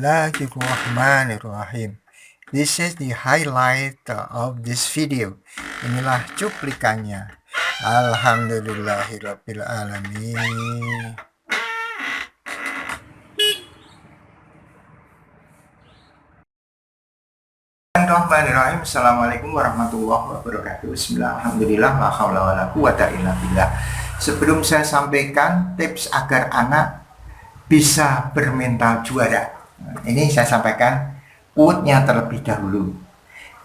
Bismillahirrahmanirrahim. This is the highlight of this video. Inilah cuplikannya. Alhamdulillahirabbil alamin. Bismillahirrahmanirrahim. Assalamualaikum warahmatullahi wabarakatuh. Bismillahirrahmanirrahim. La haula wala quwata illa billah. Sebelum saya sampaikan tips agar anak bisa bermental juara, ini saya sampaikan quote-nya terlebih dahulu.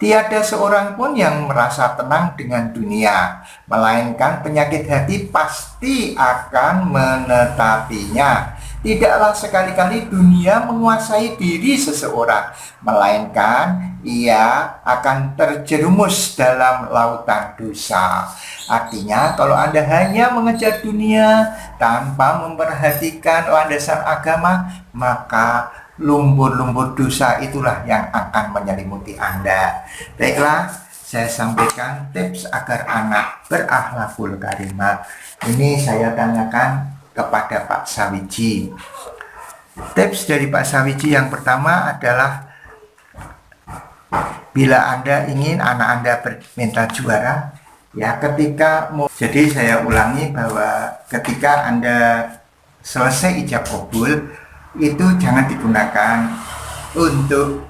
Tiada seorang pun yang merasa tenang dengan dunia, melainkan penyakit hati pasti akan menetapinya. Tidaklah sekali-kali dunia menguasai diri seseorang, melainkan ia akan terjerumus dalam lautan dosa. Artinya, kalau Anda hanya mengejar dunia tanpa memperhatikan landasan agama, maka lumpur-lumpur dosa itulah yang akan menyelimuti Anda. Baiklah, saya sampaikan tips agar anak berakhlakul karimah. Ini saya tanyakan kepada Pak Sawiji. Tips dari Pak Sawiji yang pertama adalah, bila Anda ingin anak Anda bermental juara, jadi saya ulangi bahwa ketika Anda selesai ijab kabul, itu jangan digunakan untuk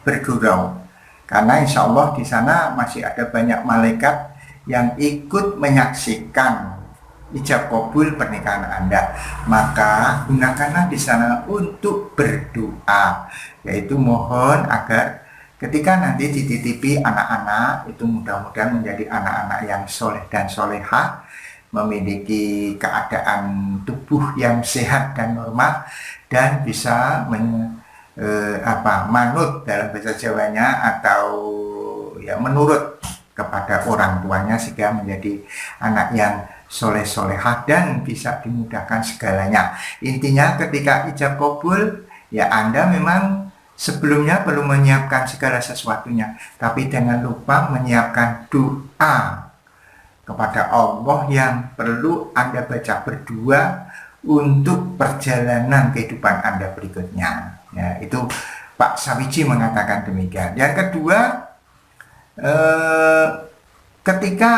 bergurau, karena insya Allah di sana masih ada banyak malaikat yang ikut menyaksikan ijab kabul pernikahan Anda. Maka gunakanlah di sana untuk berdoa, yaitu mohon agar ketika nanti dititipi anak-anak itu mudah-mudahan menjadi anak-anak yang soleh dan solehah, memiliki keadaan tubuh yang sehat dan normal, dan bisa manut dalam bahasa Jawanya, atau ya menurut kepada orang tuanya, sehingga menjadi anak yang soleh-solehah dan bisa dimudahkan segalanya. Intinya ketika ijab kabul, ya Anda memang sebelumnya perlu menyiapkan segala sesuatunya, tapi jangan lupa menyiapkan doa kepada Allah yang perlu Anda baca berdua untuk perjalanan kehidupan Anda berikutnya. Ya, itu Pak Sawiji mengatakan demikian. Yang kedua, ketika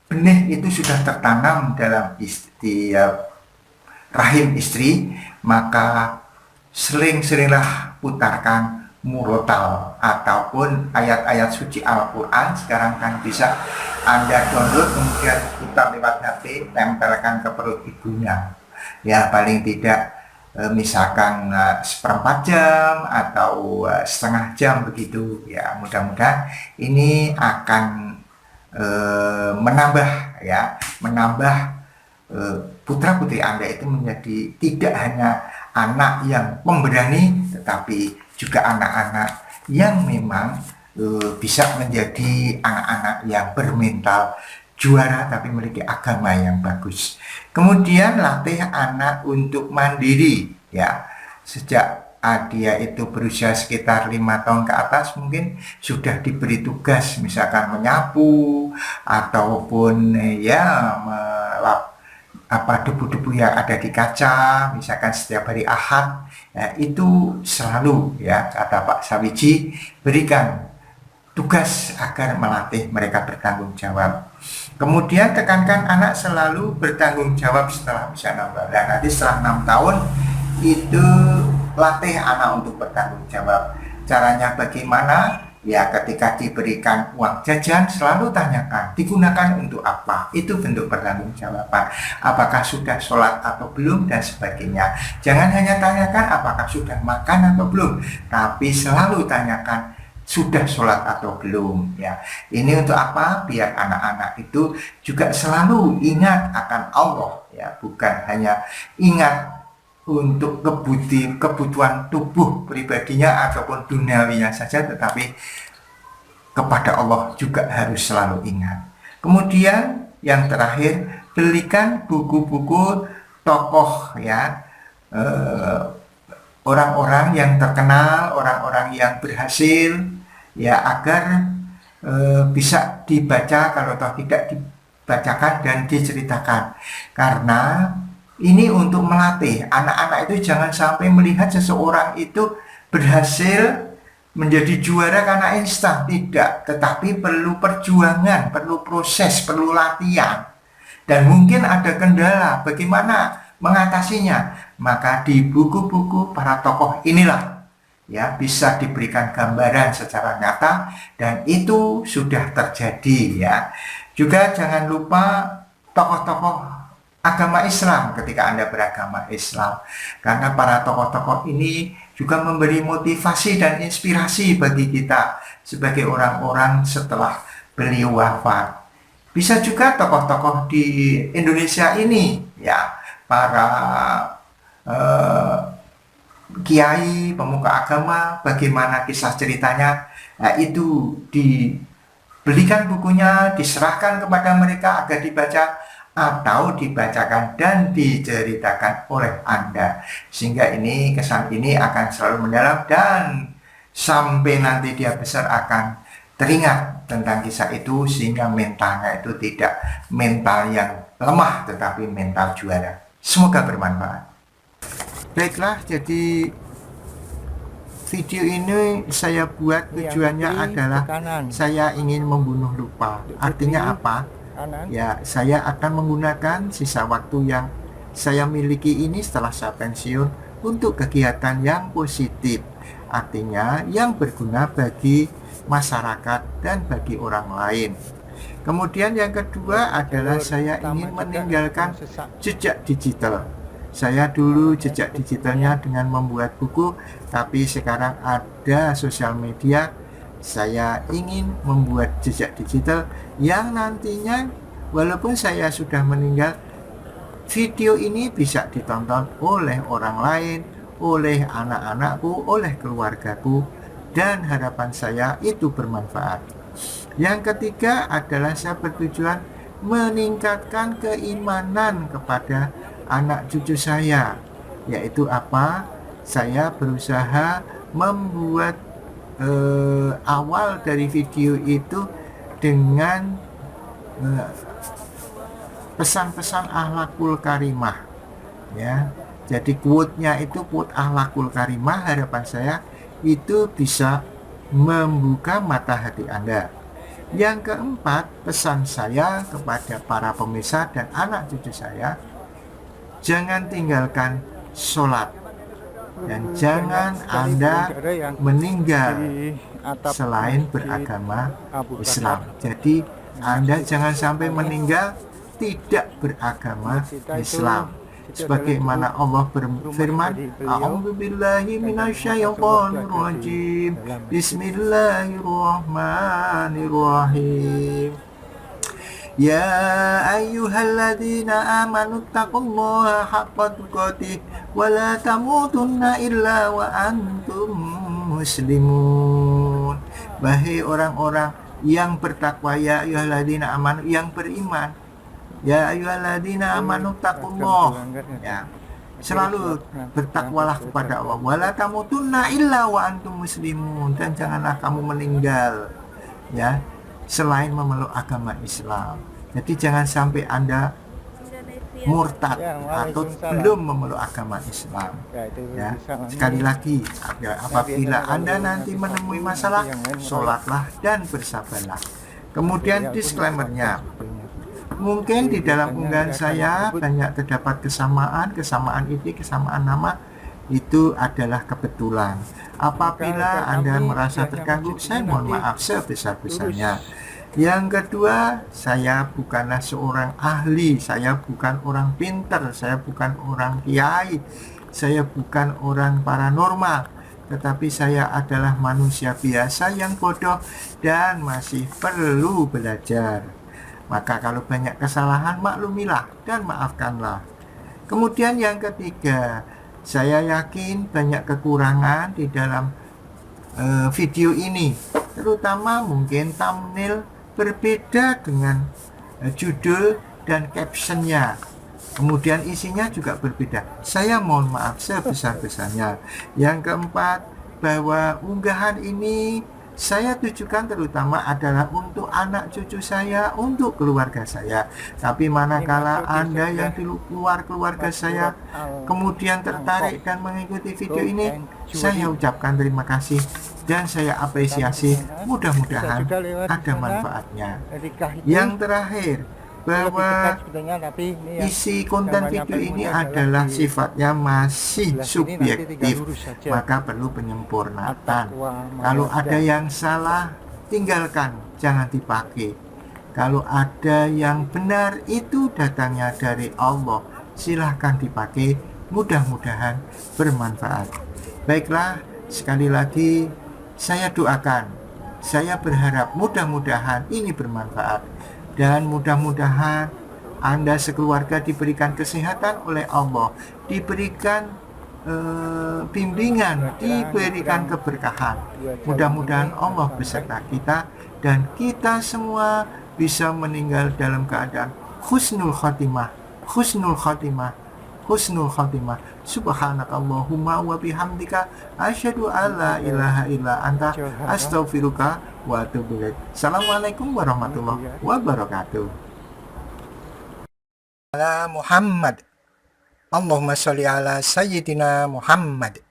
benih itu sudah tertanam dalam rahim istri, maka sering-seringlah putarkan murotal ataupun ayat-ayat suci Al-Quran. Sekarang kan bisa Anda download, kemudian putar lewat HP, tempelkan ke perut ibunya. Ya paling tidak misalkan seperempat jam atau setengah jam begitu. Ya mudah-mudahan ini akan menambah putra-putri Anda itu menjadi tidak hanya anak yang pemberani, tetapi juga anak-anak yang memang bisa menjadi anak-anak yang bermental juara tapi memiliki agama yang bagus. Kemudian latih anak untuk mandiri, ya. Sejak dia itu berusia sekitar 5 tahun ke atas, mungkin sudah diberi tugas misalkan menyapu ataupun debu-debu yang ada di kaca, misalkan setiap hari Ahad. Ya, itu selalu, ya kata Pak Sawiji, berikan tugas agar melatih mereka bertanggung jawab. Kemudian tekankan anak selalu bertanggung jawab setelah usia 6 tahun. Dan nanti setelah 6 tahun itu latih anak untuk bertanggung jawab. Caranya bagaimana? Ya ketika diberikan uang jajan, selalu tanyakan digunakan untuk apa. Itu bentuk pertanggungjawaban. Apakah sudah sholat atau belum, dan sebagainya. Jangan hanya tanyakan apakah sudah makan atau belum, tapi selalu tanyakan sudah sholat atau belum. Ya, ini untuk apa? Biar anak-anak itu juga selalu ingat akan Allah, ya, bukan hanya ingat untuk kebutuhan tubuh pribadinya ataupun duniawinya saja, tetapi kepada Allah juga harus selalu ingat. Kemudian yang terakhir, belikan buku-buku tokoh, ya, orang-orang yang terkenal, orang-orang yang berhasil, ya, agar bisa dibaca, kalau toh tidak dibacakan dan diceritakan. Karena Ini untuk melatih anak-anak itu jangan sampai melihat seseorang itu berhasil menjadi juara karena instan, tidak, tetapi perlu perjuangan, perlu proses, perlu latihan. Dan mungkin ada kendala, bagaimana mengatasinya? Maka di buku-buku para tokoh inilah ya bisa diberikan gambaran secara nyata, dan itu sudah terjadi ya. Juga jangan lupa tokoh-tokoh agama Islam ketika Anda beragama Islam, karena para tokoh-tokoh ini juga memberi motivasi dan inspirasi bagi kita sebagai orang-orang setelah beliau wafat. Bisa juga tokoh-tokoh di Indonesia ini ya, para kiai, pemuka agama, bagaimana kisah ceritanya, nah, itu dibelikan bukunya, diserahkan kepada mereka agar dibaca atau dibacakan dan diceritakan oleh Anda, sehingga ini kesan ini akan selalu mendalam dan sampai nanti dia besar akan teringat tentang kisah itu, sehingga mentalnya itu tidak mental yang lemah tetapi mental juara. Semoga bermanfaat. Baiklah, jadi video ini saya buat tujuannya adalah saya ingin membunuh lupa. Artinya apa? Ya, saya akan menggunakan sisa waktu yang saya miliki ini setelah saya pensiun untuk kegiatan yang positif. Artinya yang berguna bagi masyarakat dan bagi orang lain. Kemudian yang kedua adalah saya ingin meninggalkan jejak digital. Saya dulu jejak digitalnya dengan membuat buku, tapi sekarang ada sosial media. Saya ingin membuat jejak digital yang nantinya walaupun saya sudah meninggal, video ini bisa ditonton oleh orang lain, oleh anak-anakku, oleh keluargaku, dan harapan saya itu bermanfaat. Yang ketiga adalah saya bertujuan meningkatkan keimanan kepada anak cucu saya, yaitu apa? Saya berusaha membuat awal dari video itu dengan pesan-pesan akhlakul karimah ya. Jadi quote-nya itu quote akhlakul karimah. Harapan saya itu bisa membuka mata hati Anda. Yang keempat, pesan saya kepada para pemirsa dan anak cucu saya, jangan tinggalkan sholat dan jangan Anda meninggal selain beragama Islam. Jadi Anda jangan sampai meninggal tidak beragama Islam. Sebagaimana Allah berfirman, A'udzubillahi minasyaitonirrajim. Bismillahirrahmanirrahim. Ya ayyuhalladzina amanu taqullaha haqqa tuqatih wa la tamutunna illa wa antum muslimun. Wahai orang-orang yang bertakwa, ya ayyuhalladzina amanu, yang beriman, ya ayyuhalladzina amanu taqullah, ya, selalu bertakwalah kepada Allah, wa la tamutunna illa wa antum muslimun, dan janganlah kamu meninggal ya selain memeluk agama Islam. Jadi jangan sampai Anda murtad atau belum memeluk agama Islam ya. Sekali lagi, apabila Anda nanti menemui masalah, sholatlah dan bersabarlah. Kemudian disclaimer-nya, mungkin di dalam unggahan saya banyak terdapat kesamaan ini, kesamaan nama, itu adalah kebetulan. Apabila Anda merasa terganggu, saya mohon maaf sebesar-besarnya. Yang kedua, saya bukanlah seorang ahli, saya bukan orang pintar, saya bukan orang kiai, saya bukan orang paranormal, tetapi saya adalah manusia biasa yang bodoh dan masih perlu belajar. Maka kalau banyak kesalahan, maklumilah dan maafkanlah. Kemudian yang ketiga, saya yakin banyak kekurangan di dalam video ini, terutama mungkin thumbnail berbeda dengan judul dan captionnya. Kemudian isinya juga berbeda. Saya mohon maaf sebesar-besarnya. Yang keempat, bahwa unggahan ini saya tujukan terutama adalah untuk anak cucu saya, untuk keluarga saya. Tapi manakala Anda yang di luar keluarga saya kemudian tertarik dan mengikuti video ini, saya ucapkan terima kasih dan saya apresiasi. Mudah-mudahan ada manfaatnya. Yang terakhir, bahwa isi konten video ini adalah sifatnya masih subjektif, maka perlu penyempurnaan. Kalau ada yang salah, tinggalkan, jangan dipakai. Kalau ada yang benar, itu datangnya dari Allah, silahkan dipakai, mudah-mudahan bermanfaat. Baiklah, sekali lagi saya doakan, saya berharap mudah-mudahan ini bermanfaat. Dan mudah-mudahan Anda sekeluarga diberikan kesehatan oleh Allah, diberikan bimbingan, diberikan keberkahan. Mudah-mudahan Allah beserta kita dan kita semua bisa meninggal dalam keadaan husnul khotimah, husnul khotimah, husnul khotimah. Subhanakallahumma wa bihamdika asyhadu alla ilaha illa anta astaghfiruka wa atubu ilaik. Assalamualaikum warahmatullahi wabarakatuh. Ala Muhammad. Allahumma sholli ala sayyidina Muhammad.